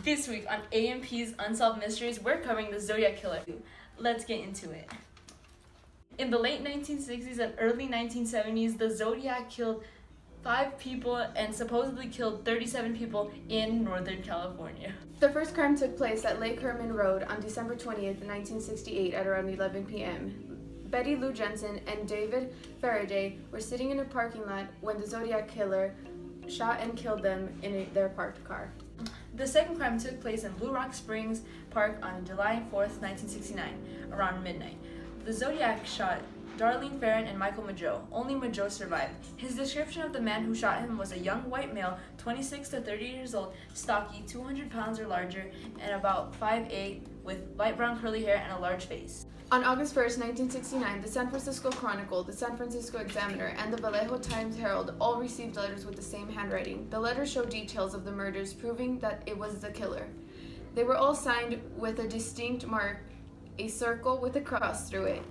This week on AMP's Unsolved Mysteries, we're covering the Zodiac Killer. Let's get into it. In the late 1960s and early 1970s, the Zodiac killed 5 people and supposedly killed 37 people in Northern California. The first crime took place at Lake Herman Road on December 20th, 1968 at around 11 p.m. Betty Lou Jensen and David Faraday were sitting in a parking lot when the Zodiac Killer shot and killed them in their parked car. The second crime took place in Blue Rock Springs Park on July 4th, 1969, around midnight. The Zodiac shot Darlene Ferrin and Michael Mageau. Only Mageau survived. His description of the man who shot him was a young white male, 26 to 30 years old, stocky, 200 pounds or larger, and about 5'8", with light brown curly hair and a large face. On August 1st, 1969, the San Francisco Chronicle, the San Francisco Examiner, and the Vallejo Times-Herald all received letters with the same handwriting. The letters showed details of the murders, proving that it was the killer. They were all signed with a distinct mark, a circle with a cross through it.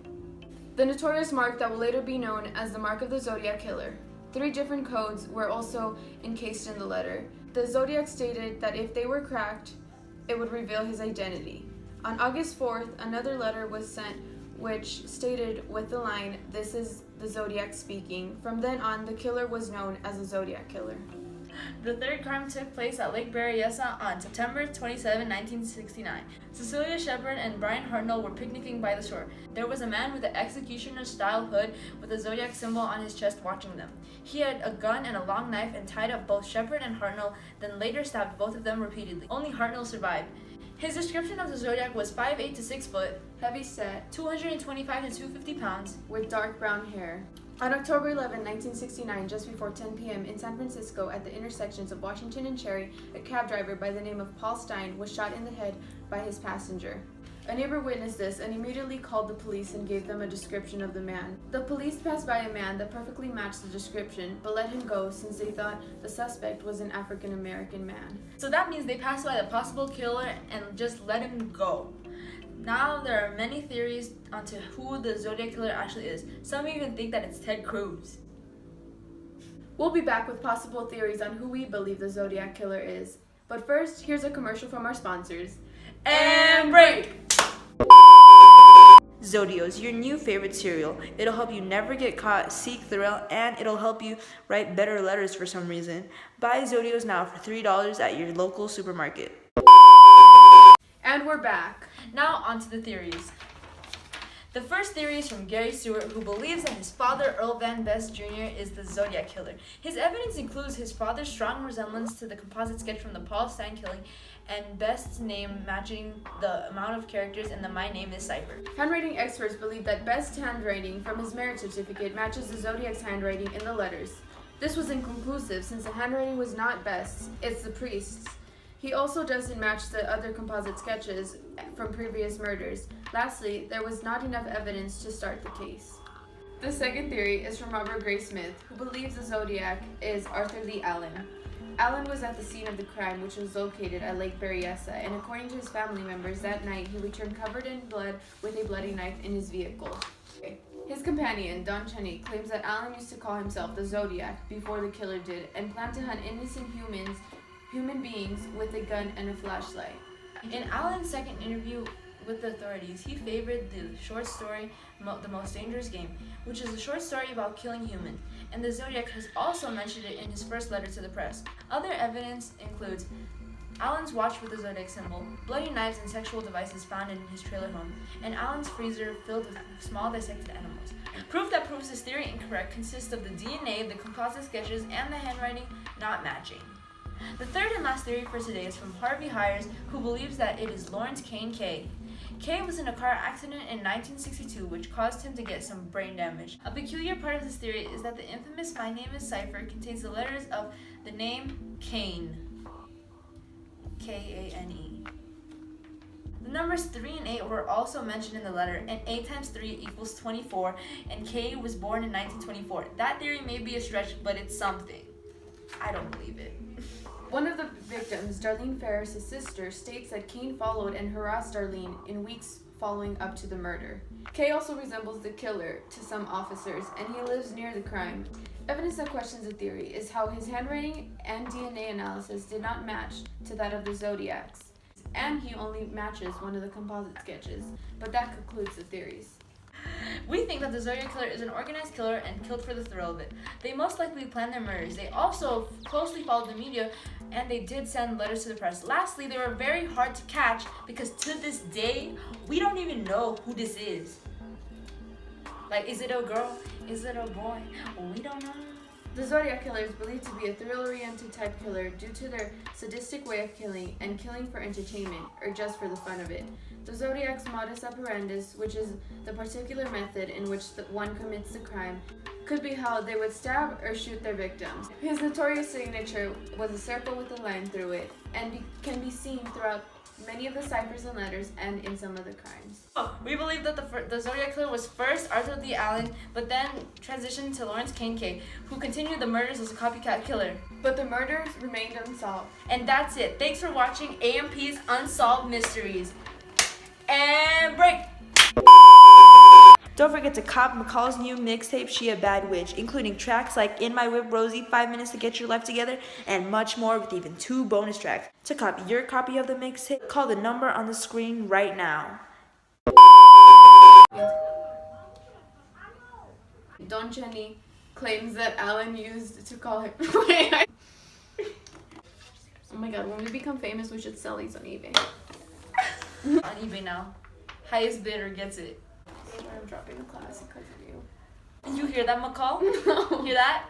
The notorious mark that will later be known as the mark of the Zodiac Killer. 3 different codes were also encased in the letter. The Zodiac stated that if they were cracked, it would reveal his identity. On August 4th, another letter was sent which stated with the line, "This is the Zodiac speaking." From then on, the killer was known as the Zodiac Killer. The third crime took place at Lake Berryessa on September 27, 1969. Cecilia Shepard and Brian Hartnell were picnicking by the shore. There was a man with an executioner-style hood with a zodiac symbol on his chest watching them. He had a gun and a long knife and tied up both Shepard and Hartnell, then later stabbed both of them repeatedly. Only Hartnell survived. His description of the Zodiac was 5'8" to 6 foot, heavy-set, 225 to 250 pounds, with dark brown hair. On October 11, 1969, just before 10 p.m. in San Francisco at the intersections of Washington and Cherry, a cab driver by the name of Paul Stein was shot in the head by his passenger. A neighbor witnessed this and immediately called the police and gave them a description of the man. The police passed by a man that perfectly matched the description, but let him go since they thought the suspect was an African-American man. So that means they passed by the possible killer and just let him go. Now there are many theories onto who the Zodiac Killer actually is. Some even think that it's Ted Cruz. We'll be back with possible theories on who we believe the Zodiac Killer is. But first, here's a commercial from our sponsors. And break! Zodios, your new favorite cereal. It'll help you never get caught, seek thrill, and it'll help you write better letters for some reason. Buy Zodios now for $3 at your local supermarket. And we're back. Now onto the theories. The first theory is from Gary Stewart, who believes that his father, Earl Van Best Jr., is the Zodiac Killer. His evidence includes his father's strong resemblance to the composite sketch from the Paul Stein killing, and Best's name matching the amount of characters in the My Name Is cipher. Handwriting experts believe that Best's handwriting from his marriage certificate matches the Zodiac's handwriting in the letters. This was inconclusive since the handwriting was not Best's, it's the priest's. He also doesn't match the other composite sketches from previous murders. Lastly, there was not enough evidence to start the case. The second theory is from Robert Gray Smith, who believes the Zodiac is Arthur Lee Allen. Allen was at the scene of the crime, which was located at Lake Berryessa, and according to his family members, that night he returned covered in blood with a bloody knife in his vehicle. His companion, Don Cheney, claims that Allen used to call himself the Zodiac before the killer did, and planned to hunt innocent human beings with a gun and a flashlight. In Allen's second interview with the authorities, he favored the short story The Most Dangerous Game, which is a short story about killing humans, and the Zodiac has also mentioned it in his first letter to the press. Other evidence includes Allen's watch with the Zodiac symbol, bloody knives and sexual devices found in his trailer home, and Allen's freezer filled with small dissected animals. Proof that proves his theory incorrect consists of the DNA, the composite sketches, and the handwriting not matching. The third and last theory for today is from Harvey Hires, who believes that it is Lawrence Kane Kay. Kay was in a car accident in 1962, which caused him to get some brain damage. A peculiar part of this theory is that the infamous My Name Is cipher contains the letters of the name Kane, K-A-N-E. The numbers 3 and 8 were also mentioned in the letter, and 8 times 3 equals 24, and Kay was born in 1924. That theory may be a stretch, but it's something. I don't believe it. One of the victims, Darlene Ferris' sister, states that Kane followed and harassed Darlene in weeks following up to the murder. Kay also resembles the killer to some officers, and he lives near the crime. Evidence that questions the theory is how his handwriting and DNA analysis did not match to that of the Zodiacs, and he only matches one of the composite sketches, but that concludes the theories. We think that the Zodiac Killer is an organized killer and killed for the thrill of it. They most likely planned their murders. They also closely followed the media, and they did send letters to the press. Lastly, they were very hard to catch because to this day, we don't even know who this is. Like, is it a girl? Is it a boy? We don't know. The Zodiac Killer is believed to be a thrill-oriented type killer due to their sadistic way of killing and killing for entertainment, or just for the fun of it. The Zodiac's modus operandus, which is the particular method in which one commits the crime, could be how they would stab or shoot their victims. His notorious signature was a circle with a line through it, and can be seen throughout many of the ciphers and letters and in some of the crimes. We believe that the Zodiac Killer was first Arthur Lee Allen, but then transitioned to Lawrence Kane Kay, who continued the murders as a copycat killer. But the murders remained unsolved. And that's it. Thanks for watching AMP's Unsolved Mysteries. And break! Don't forget to cop McCall's new mixtape, She a Bad Witch, including tracks like In My Whip Rosie, 5 Minutes to Get Your Life Together, and much more with even 2 bonus tracks. To copy your copy of the mixtape, call the number on the screen right now. Don Jenny claims that Alan used to call him. Oh my god, when we become famous, we should sell these on eBay. On eBay now. Highest bidder gets it. I'm dropping a class because of you. Did you hear that, McCall? No. Hear that?